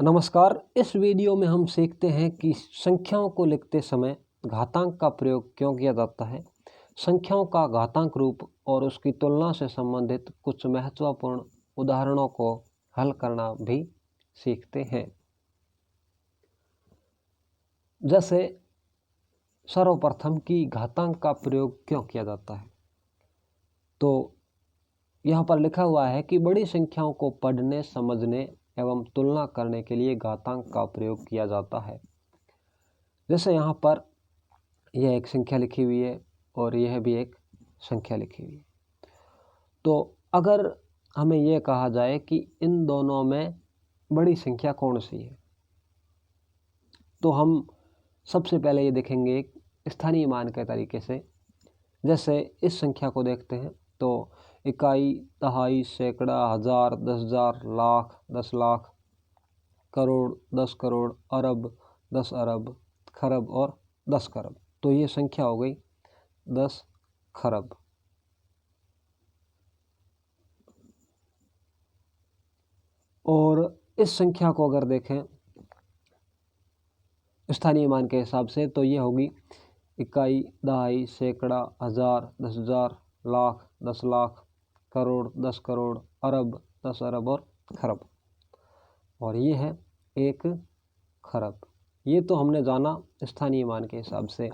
नमस्कार। इस वीडियो में हम सीखते हैं कि संख्याओं को लिखते समय घातांक का प्रयोग क्यों किया जाता है, संख्याओं का घातांक रूप और उसकी तुलना से संबंधित कुछ महत्वपूर्ण उदाहरणों को हल करना भी सीखते हैं। जैसे सर्वप्रथम कि घातांक का प्रयोग क्यों किया जाता है, तो यहाँ पर लिखा हुआ है कि बड़ी संख्याओं को पढ़ने, समझने एवं तुलना करने के लिए घातांक का प्रयोग किया जाता है। जैसे यहाँ पर यह एक संख्या लिखी हुई है और यह भी एक संख्या लिखी हुई है। तो अगर हमें यह कहा जाए कि इन दोनों में बड़ी संख्या कौन सी है, तो हम सबसे पहले ये देखेंगे स्थानीय मान के तरीके से। जैसे इस संख्या को देखते हैं तो इकाई, दहाई, सैकड़ा, हजार, 10,000, लाख, 10 लाख, करोड़, 10 करोड़, अरब, 10 अरब, खरब और 10 खरब। तो ये संख्या हो गई 10 खरब। और इस संख्या को अगर देखें स्थानीय मान के हिसाब से तो ये होगी इकाई, दहाई, सैकड़ा, हजार, 10,000, लाख, 10 लाख, करोड़, 10 करोड़, अरब, 10 अरब और खरब। और ये है 1 खरब। ये तो हमने जाना स्थानीय मान के हिसाब से।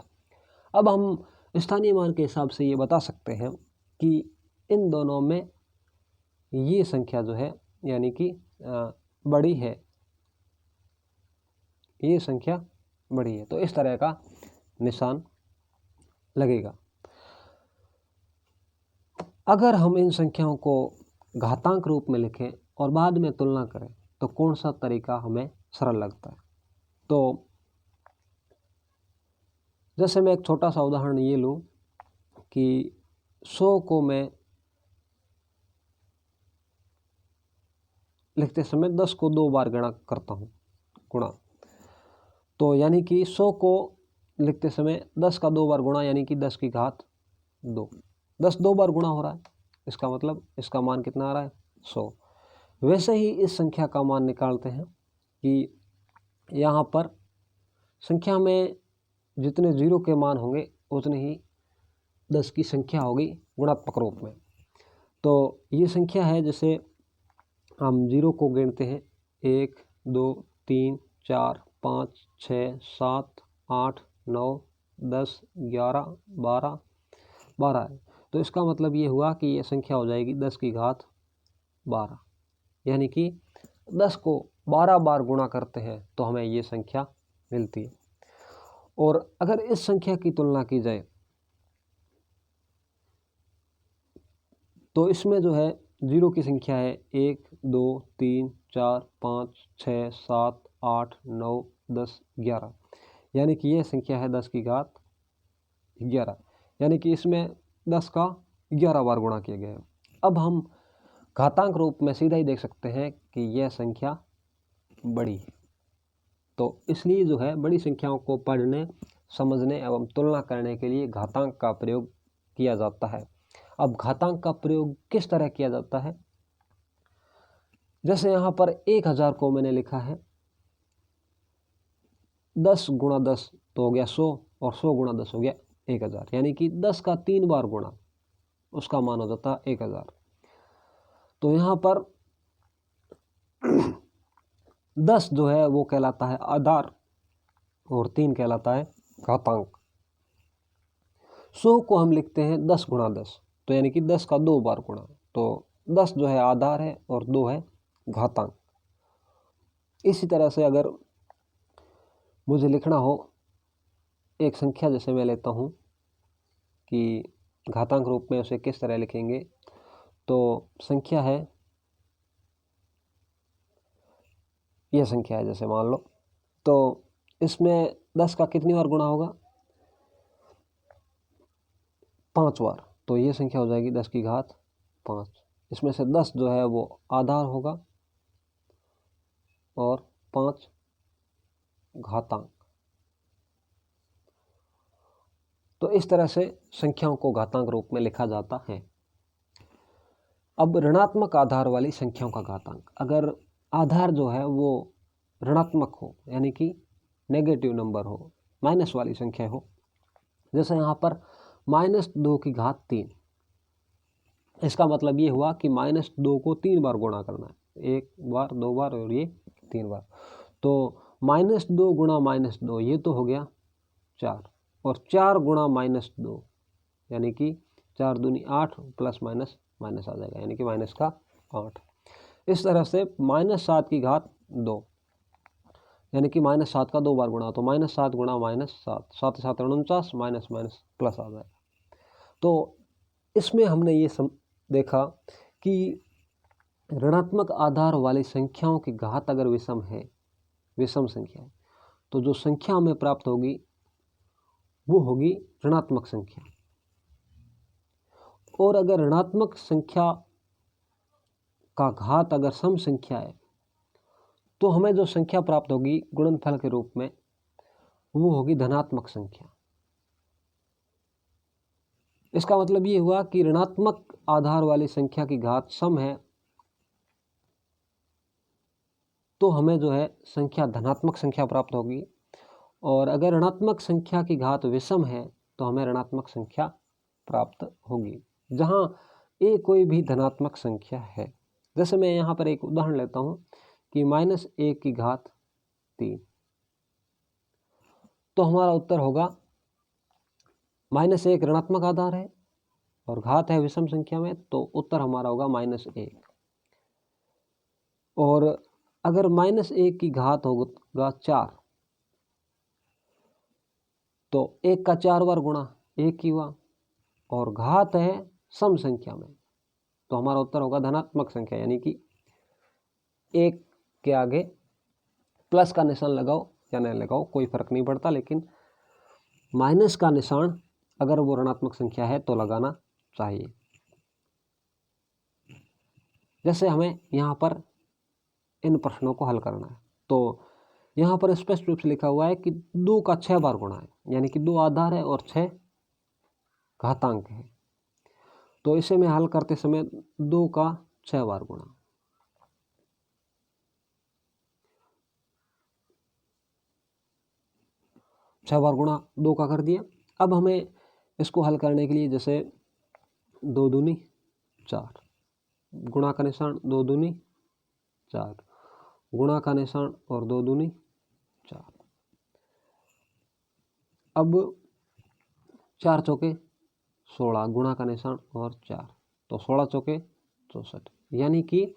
अब हम स्थानीय मान के हिसाब से ये बता सकते हैं कि इन दोनों में ये संख्या जो है यानी कि बड़ी है, ये संख्या बड़ी है। तो इस तरह का निशान लगेगा। अगर हम इन संख्याओं को घातांक रूप में लिखें और बाद में तुलना करें तो कौन सा तरीका हमें सरल लगता है। तो जैसे मैं एक छोटा सा उदाहरण ये लूँ कि 100 को मैं लिखते समय 10 को 2 बार गुणा करता हूँ, गुणा। तो यानी कि 100 को लिखते समय 10 का 2 बार गुणा यानी कि 10 की घात 2। 10 2 बार गुणा हो रहा है, इसका मतलब इसका मान कितना आ रहा है 100। वैसे ही इस संख्या का मान निकालते हैं कि यहाँ पर संख्या में जितने जीरो के मान होंगे उतने ही 10 की संख्या होगी गुणात्मक रूप में। तो ये संख्या है, जैसे हम जीरो को गिनते हैं 1 2 3 4 5 6 7 8 9 10 11 12 12 है। तो इसका मतलब ये हुआ कि ये संख्या हो जाएगी 10 की घात 12, यानी कि 10 को 12 बार गुणा करते हैं तो हमें ये संख्या मिलती है। और अगर इस संख्या की तुलना की जाए तो इसमें जो है जीरो की संख्या है 1 2 3 4 5 6 7 8 9 10 11, यानी कि यह संख्या है 10 की घात 11, यानी कि इसमें 10 का 11 बार गुणा किया गया है। अब हम घातांक रूप में सीधा ही देख सकते हैं कि यह संख्या बड़ी है। तो इसलिए जो है बड़ी संख्याओं को पढ़ने, समझने एवं तुलना करने के लिए घातांक का प्रयोग किया जाता है। अब घातांक का प्रयोग किस तरह किया जाता है, जैसे यहाँ पर 1000 को मैंने लिखा है 10 गुणा 10 तो हो गया 100 और 100 गुणा 10 हो गया 1000, यानी कि 10 का 3 बार गुणा उसका मान हो जाता है 1000। तो यहाँ पर 10 जो है वो कहलाता है आधार और 3 कहलाता है घातांक। 100 को हम लिखते हैं 10 गुणा 10, तो यानी कि 10 का 2 बार गुणा। तो 10 जो है आधार है और 2 है घातांक। इसी तरह से अगर मुझे लिखना हो एक संख्या, जैसे मैं लेता हूँ कि घातांक रूप में उसे किस तरह लिखेंगे, तो संख्या है, यह संख्या है जैसे मान लो, तो इसमें 10 का कितनी बार गुणा होगा 5 बार। तो ये संख्या हो जाएगी 10 की घात 5। इसमें से 10 जो है वो आधार होगा और 5 घातांक। तो इस तरह से संख्याओं को घातांक रूप में लिखा जाता है। अब ऋणात्मक आधार वाली संख्याओं का घातांक, अगर आधार जो है वो ऋणात्मक हो, यानी कि नेगेटिव नंबर हो, माइनस वाली संख्या हो। जैसे यहाँ पर -2⁻3, इसका मतलब ये हुआ कि -2 को 3 बार गुणा करना है, 1 बार, 2 बार और ये 3 बार। तो -2 गुणा -2 ये तो हो गया 4, और 4 गुणा -2 यानी कि 4 दूनी 8 प्लस माइनस माइनस आ जाएगा, यानी कि माइनस का 8। इस तरह से -7⁻2 यानी कि -7 का 2 बार गुणा, तो -7 गुणा -7, 7 7 49, माइनस माइनस प्लस आ जाएगा। तो इसमें हमने ये देखा कि ऋणात्मक आधार वाली संख्याओं की घात अगर विषम है, विषम संख्या है, तो जो संख्या हमें प्राप्त होगी वो होगी ऋणात्मक संख्या। और अगर ऋणात्मक संख्या का घात अगर सम संख्या है तो हमें जो संख्या प्राप्त होगी गुणनफल के रूप में वो होगी धनात्मक संख्या। इसका मतलब ये हुआ कि ऋणात्मक आधार वाली संख्या की घात सम है तो हमें जो है संख्या धनात्मक संख्या प्राप्त होगी, और अगर ऋणात्मक संख्या की घात विषम है तो हमें ऋणात्मक संख्या प्राप्त होगी, जहां ए कोई भी धनात्मक संख्या है। जैसे मैं यहाँ पर एक उदाहरण लेता हूँ कि -1⁻3, तो हमारा उत्तर होगा -1 ऋणात्मक आधार है और घात है विषम संख्या में, तो उत्तर हमारा होगा -1। और अगर -1 की घात होगा 4, तो 1 का 4 बार गुणा 1 ही हुआ, और घात है सम संख्या में, तो हमारा उत्तर होगा धनात्मक संख्या, यानी कि 1 के आगे प्लस का निशान लगाओ या नहीं लगाओ कोई फर्क नहीं पड़ता, लेकिन माइनस का निशान अगर वो ऋणात्मक संख्या है तो लगाना चाहिए। जैसे हमें यहाँ पर इन प्रश्नों को हल करना है, तो यहाँ पर स्पष्ट रूप से लिखा हुआ है कि 2 का 6 बार गुणा है, यानी कि 2 आधार है और 6 घातांक है। तो इसे मैं हल करते समय 2 का 6 बार गुणा, छह बार गुणा 2 का कर दिया। अब हमें इसको हल करने के लिए जैसे 2 दूनी 4, गुणा का निशान 2 दूनी 4, गुणा का निशान और 2 दूनी 4। अब 4 चौके 16, गुणा का निशान और 4, तो 16 चौके 64, यानी कि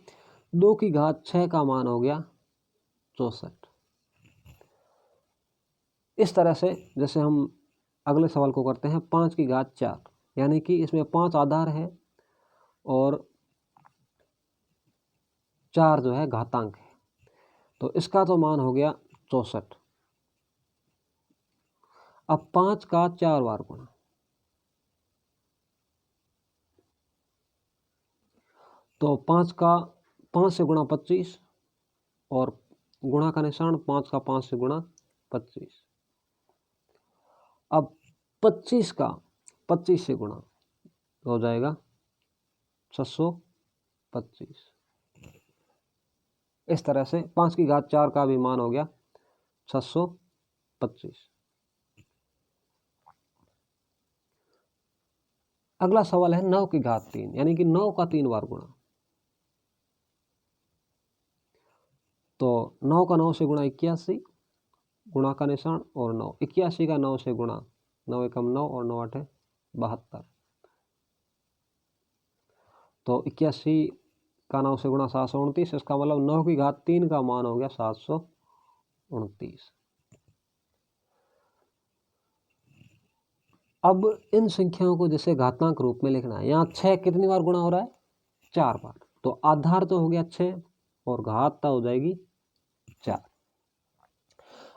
2 की घात 6 का मान हो गया 64। इस तरह से जैसे हम अगले सवाल को करते हैं 5 की घात 4, यानी कि इसमें 5 आधार है और 4 जो है घातांक है, तो इसका तो मान हो गया 64। अब 5 का 4 बार गुणा, तो 5 से गुणा 25, और गुणा का निशान 5 का 5 से गुणा 25। अब 25 का 25 से गुणा हो जाएगा 625। इस तरह से 5 की घात 4 का भी मान हो गया 625। अगला सवाल है 9 की घात 3, यानी कि 9 का 3 बार गुणा, तो 9 का 9 से गुणा 81, गुणा का निशान और 9, 81 का 9 से गुणा, 9 एकम 9 और 9 8 72, तो 81 का 9 से गुणा 729, इसका मतलब 9 की घात 3 का मान हो गया 729। अब इन संख्याओं को जैसे घातांक रूप में लिखना है, यहाँ 6 कितनी बार गुणा हो रहा है 4 बार, तो आधार तो हो गया 6 और घात हो जाएगी 4।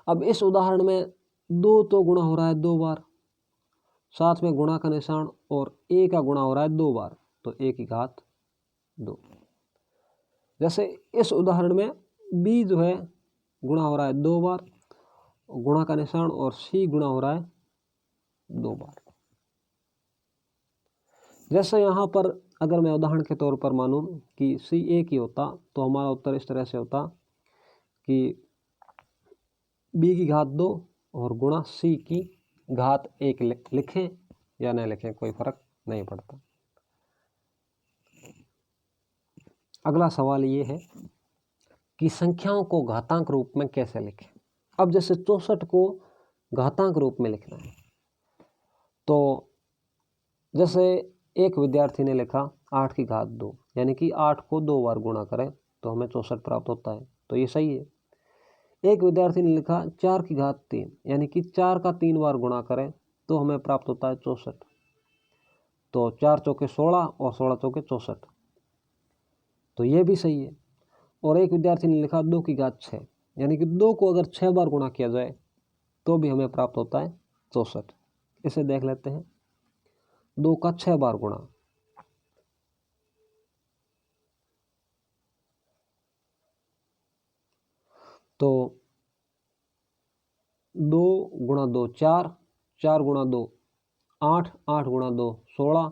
अब इस उदाहरण में 2 तो गुणा हो रहा है 2 बार, साथ में गुणा का निशान और a का गुणा हो रहा है 2 बार, तो a की घात 2। जैसे इस उदाहरण में b जो है गुणा हो रहा है 2 बार, गुणा का निशान, और c गुणा हो रहा है 2 बार। जैसे यहाँ पर अगर मैं उदाहरण के तौर पर मानूं कि c एक ही होता, तो हमारा उत्तर इस तरह से होता कि b की घात 2 और गुणा c की घात 1 लिखें या न लिखें, कोई फर्क नहीं पड़ता। अगला सवाल ये है कि संख्याओं को घातांक रूप में कैसे लिखें। अब जैसे 64 को घातांक रूप में लिखना है, तो जैसे एक विद्यार्थी ने लिखा 8 की घात 2, यानी कि 8 को 2 बार गुणा करें तो हमें 64 प्राप्त होता है, तो ये सही है। एक विद्यार्थी ने लिखा 4 की घात 3, यानी कि 4 का 3 बार गुणा करें तो हमें प्राप्त होता है 64, तो 4 चौके 16 और 16 चौके 64, तो ये भी सही है। और एक विद्यार्थी ने लिखा 2 की घात 6, यानी कि 2 को अगर 6 बार गुणा किया जाए तो भी हमें प्राप्त होता है 64। इसे देख लेते हैं, 2 का 6 बार गुणा, तो 2 गुणा 2 4, 4 गुणा 2 8, 8 गुणा 2 16,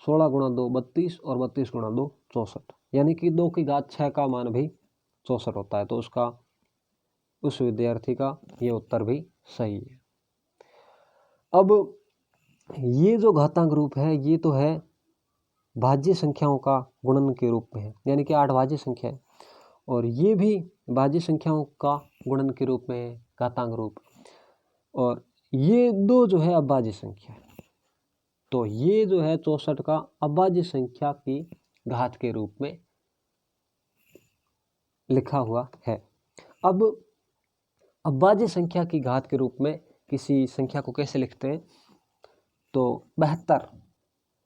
16 गुणा 2 32 और 32 गुणा 2 64, यानी कि 2 की घात 6 का मान भी 64 होता है, तो उसका उस विद्यार्थी का ये उत्तर भी सही है। अब ये जो घातांक रूप है ये तो है भाज्य संख्याओं का गुणन के रूप में है, यानी कि 8 भाज्य संख्या है, और ये भी भाज्य संख्याओं का गुणन के रूप में है घातांक रूप, और ये दो जो है अभाज्य संख्या है, तो ये जो है 64 का अभाज्य संख्या की घात के रूप में लिखा हुआ है। अब अभाज्य संख्या की घात के रूप में किसी संख्या को कैसे लिखते हैं, तो 72,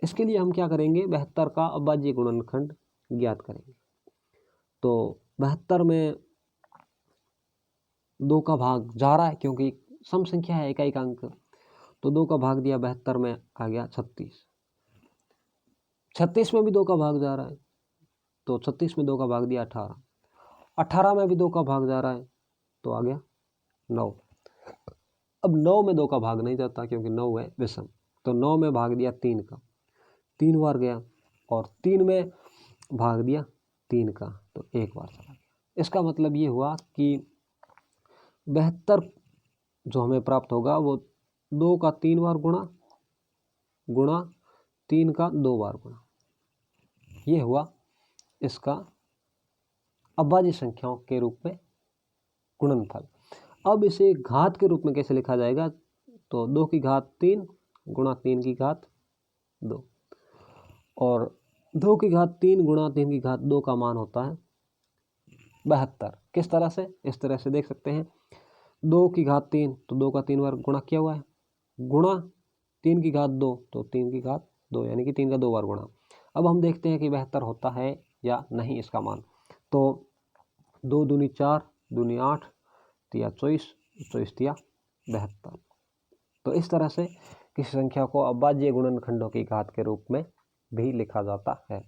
इसके लिए हम क्या करेंगे, 72 का अभाज्य गुणनखंड ज्ञात करेंगे। तो 72 में 2 का भाग जा रहा है क्योंकि सम संख्या है इकाई का अंक, तो 2 का भाग दिया 72 में आ गया 36, 36 में भी 2 का भाग जा रहा है, तो 36 में 2 का भाग दिया 18, 18 में भी 2 का भाग जा रहा है तो आ गया 9। अब 9 में 2 का भाग नहीं जाता क्योंकि 9 है विषम, तो 9 में भाग दिया 3 का, 3 बार गया, और 3 में भाग दिया 3 का तो 1 बार चला गया। इसका मतलब ये हुआ कि 72 जो हमें प्राप्त होगा वो 2 का 3 बार गुणा गुणा 3 का 2 बार गुणा, ये हुआ इसका अभाज्य संख्याओं के रूप में गुणनफल। अब इसे घात के रूप में कैसे लिखा जाएगा, तो 2 की घात 3 गुणा 3 की घात 2, और 2 की घात 3 गुणा 3 की घात 2 का मान होता है 72। किस तरह से, इस तरह से देख सकते हैं, 2 की घात 3 तो 2 का 3 बार गुणा किया हुआ है, गुणा 3 की घात 2 तो 3 की घात 2, यानी कि 3 का 2 बार गुणा। अब हम देखते हैं कि 72 होता है या नहीं इसका मान, तो 2 दूनी 4 दूनी 8 तिया 24, 24 तिया 72। तो इस तरह से किसी संख्या को अभाज्य गुणनखंडों की घात के रूप में भी लिखा जाता है।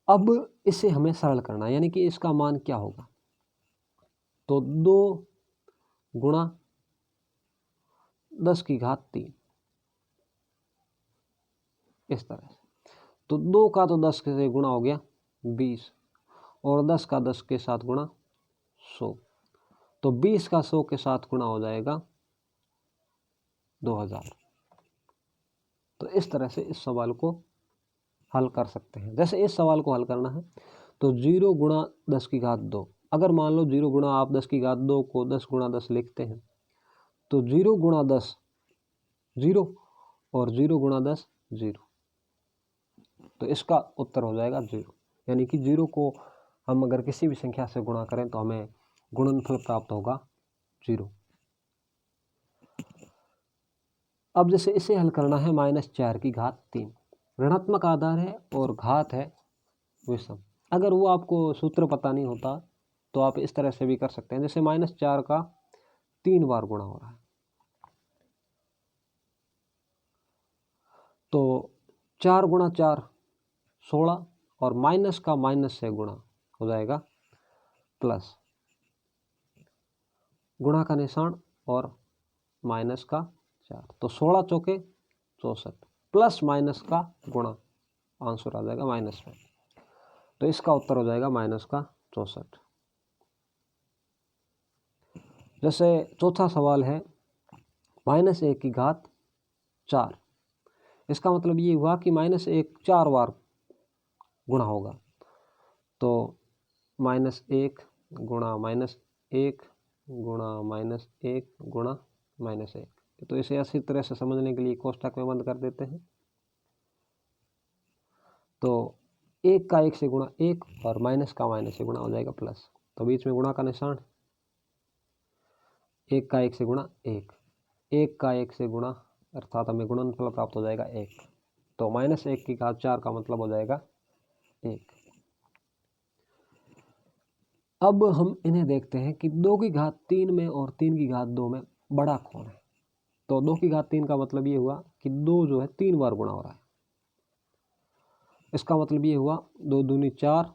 अब इसे हमें सरल करना, यानी कि इसका मान क्या होगा, तो 2 गुणा 10 की घात 3, इस तरह से, तो 2 का तो 10 से गुणा हो गया 20, और 10 का 10 के साथ गुणा 100, तो 20 का 100 के साथ गुणा हो जाएगा 2000। तो इस तरह से इस सवाल को हल कर सकते हैं। जैसे इस सवाल को हल करना है तो 0 गुणा 10 की घात 2, अगर मान लो 0 गुणा आप 10 की घात 2 को 10 गुणा 10 लिखते हैं, तो 0 गुणा 10 0 और 0 गुणा 10 0, तो इसका उत्तर हो जाएगा 0, यानी कि 0 को हम अगर किसी भी संख्या से गुणा करें तो हमें गुणनफल प्राप्त होगा 0। अब जैसे इसे हल करना है -4 की घात 3, ऋणात्मक आधार है और घात है विषम। अगर वो आपको सूत्र पता नहीं होता तो आप इस तरह से भी कर सकते हैं, जैसे -4 का 3 बार गुणा हो रहा है, तो 4 गुणा 4 16, और माइनस का माइनस से गुणा हो जाएगा प्लस, गुणा का निशान और माइनस का 4, तो 16 चौके 64, प्लस माइनस का गुणा, आंसर आ जाएगा -5, तो इसका उत्तर हो जाएगा -64। जैसे चौथा सवाल है -1 की घात 4। इसका मतलब ये हुआ कि -1 4 बार गुणा होगा। तो -1 गुणा -1 गुणा -1 गुणा -1। तो इसे अच्छी तरह से समझने के लिए कोष्ठक में बंद कर देते हैं। तो 1 का 1 से गुणा 1 और माइनस का माइनस से गुणा हो जाएगा प्लस। तो बीच में गुणा का निशान, 1 का 1 से गुणा 1, 1 का 1 से गुणा अर्थात हमें गुणनफल प्राप्त हो जाएगा 1। तो -1 की घात 4 का मतलब हो जाएगा 1। अब हम इन्हें देखते हैं कि 2 की घात 3 में और 3 की घात 2 में बड़ा कौन है। तो 2 की घात 3 का मतलब ये हुआ कि 2 जो है 3 बार गुणा हो रहा है। इसका मतलब ये हुआ 2 दूनी 4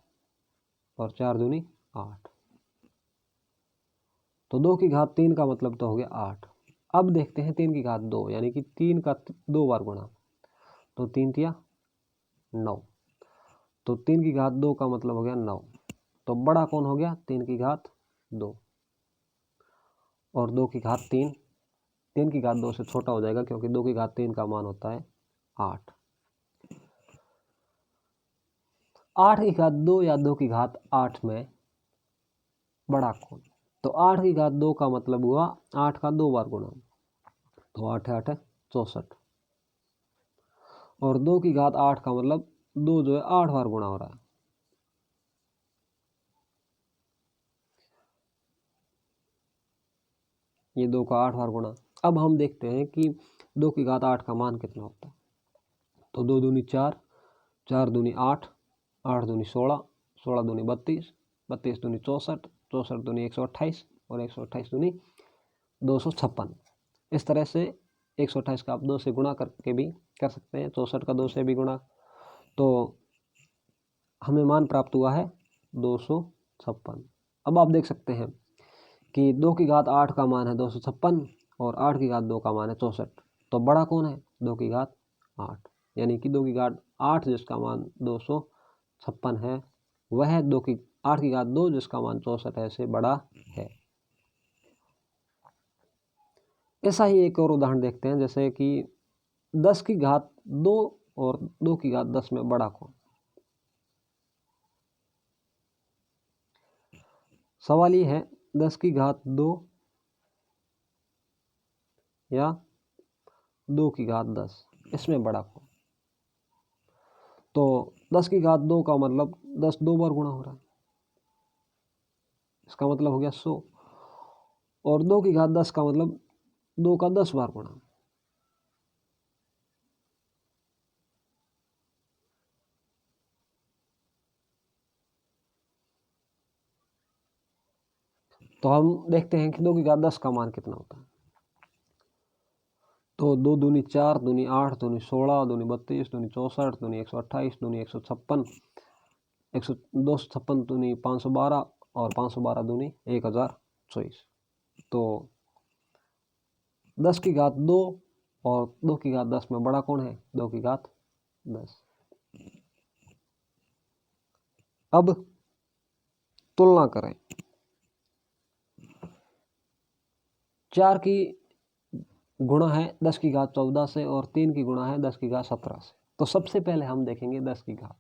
और 4 दूनी 8। तो 2 की घात 3 का मतलब तो हो गया 8। अब देखते हैं 3 की घात 2 यानी कि 3 का 2 बार गुणा। तो 3 तिया 9। तो 3 की घात 2 का मतलब हो गया 9। तो बड़ा कौन हो गया? 3 की घात 2। और 2 की घात 3, 3 की घात 2 से छोटा हो जाएगा क्योंकि 2 की घात 3 का मान होता है 8। 8 की घात 2 या 2 की घात 8 में बड़ा कौन? तो 8 की घात 2 का मतलब हुआ 8 का 2 बार गुणा। तो 8 है 8 है 64। और 2 की घात 8 का मतलब 2 जो है 8 बार गुणा हो रहा है। ये 2 का 8 बार गुणा। अब हम देखते हैं कि 2 की घात 8 का मान कितना होता है। तो 2 दूनी 4, 4 दूनी 8, 8 दूनी 16, 16 दूनी 32, 32 दूनी 64, 64 दूनी 128 और 128 दूनी 256। इस तरह से 128 का आप 2 से गुणा करके भी कर सकते हैं, 64 का 2 से भी गुणा। तो हमें मान प्राप्त हुआ है 256। अब आप देख सकते हैं कि 2 की घात 8 का मान है 256 और 8 की घात 2 का मान है 64। तो बड़ा कौन है? 2 की घात 8। यानी कि 2 की घात 8 जिसका मान 256 है वह 8 की घात 2 जिसका मान 64 है से बड़ा है। ऐसा ही एक और उदाहरण देखते हैं, जैसे कि 10 की घात 2 और 2 की घात 10 में बड़ा कौन? सवाल ये है 10 की घात 2 या 2 की घात 10, इसमें बड़ा कौन? तो 10 की घात 2 का मतलब 10 2 बार गुणा हो रहा है, इसका मतलब हो गया 100। और 2 की घात 10 का मतलब 2 का 10 बार गुणा। तो हम देखते हैं कि 2 की घात 10 का मान कितना होता है। तो 2 दूनी 4 दूनी 8 दूनी 16 दूनी 32 दूनी 64 दूनी 128 दूनी 156, 256 दूनी 512 और 512 दूनी 1024। तो 10 की घात 2 और 2 की घात 10 में बड़ा कौन है? 2 की घात 10। अब तुलना करें। 4 की गुणा है 10 की घात 14 से और 3 की गुणा है 10 की घात 17 से। तो सबसे पहले हम देखेंगे 10 की घात,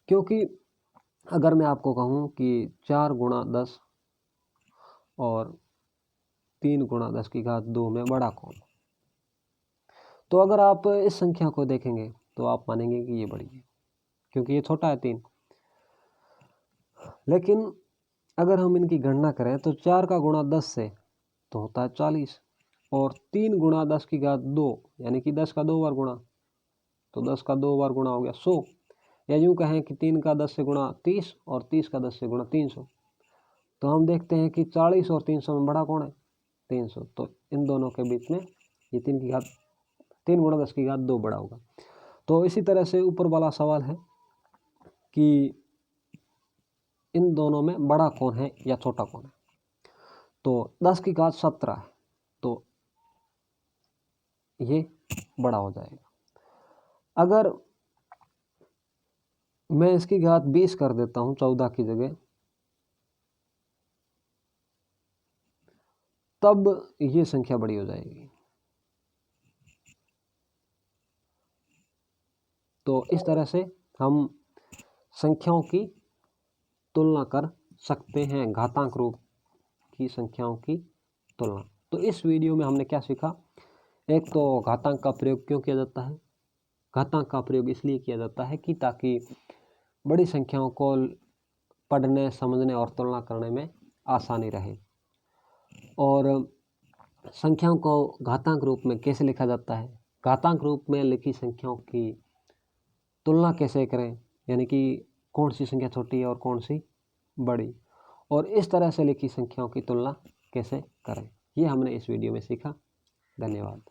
क्योंकि अगर मैं आपको कहूँ कि 4 गुणा 10 और 3 गुणा 10 की घात 2 में बड़ा कौन? तो अगर आप इस संख्या को देखेंगे तो आप मानेंगे कि ये बड़ी है क्योंकि ये छोटा है 3। लेकिन अगर हम इनकी गणना करें तो 4 का गुणा 10 से तो होता है 40 और 3 गुणा 10 की घात 2 यानी कि 10 का 2 बार गुणा। तो 10 का 2 बार गुणा हो गया 100, या यूँ कहें कि 3 का 10 से गुणा 30 और 30 का 10 से गुणा 300। तो हम देखते हैं कि 40 और 300 में बड़ा कौन है? 300। तो इन दोनों के बीच में ये 3 गुणा 10 की घात 2 बड़ा होगा। तो इसी तरह से ऊपर वाला सवाल है कि इन दोनों में बड़ा कौन है या छोटा कौन है। तो 10 की घात 17 है तो ये बड़ा हो जाएगा। अगर मैं इसकी घात 20 कर देता हूँ 14 की जगह, तब ये संख्या बड़ी हो जाएगी। तो इस तरह से हम संख्याओं की तुलना कर सकते हैं, घातांक रूप की संख्याओं की तुलना। तो इस वीडियो में हमने क्या सीखा? एक तो घातांक का प्रयोग क्यों किया जाता है। घातांक का प्रयोग इसलिए किया जाता है कि ताकि बड़ी संख्याओं को पढ़ने, समझने और तुलना करने में आसानी रहे। और संख्याओं को घातांक रूप में कैसे लिखा जाता है, घातांक रूप में लिखी संख्याओं की तुलना कैसे करें, यानी कि कौन सी संख्या छोटी है और कौन सी बड़ी, और इस तरह से लिखी संख्याओं की तुलना कैसे करें, ये हमने इस वीडियो में सीखा। धन्यवाद।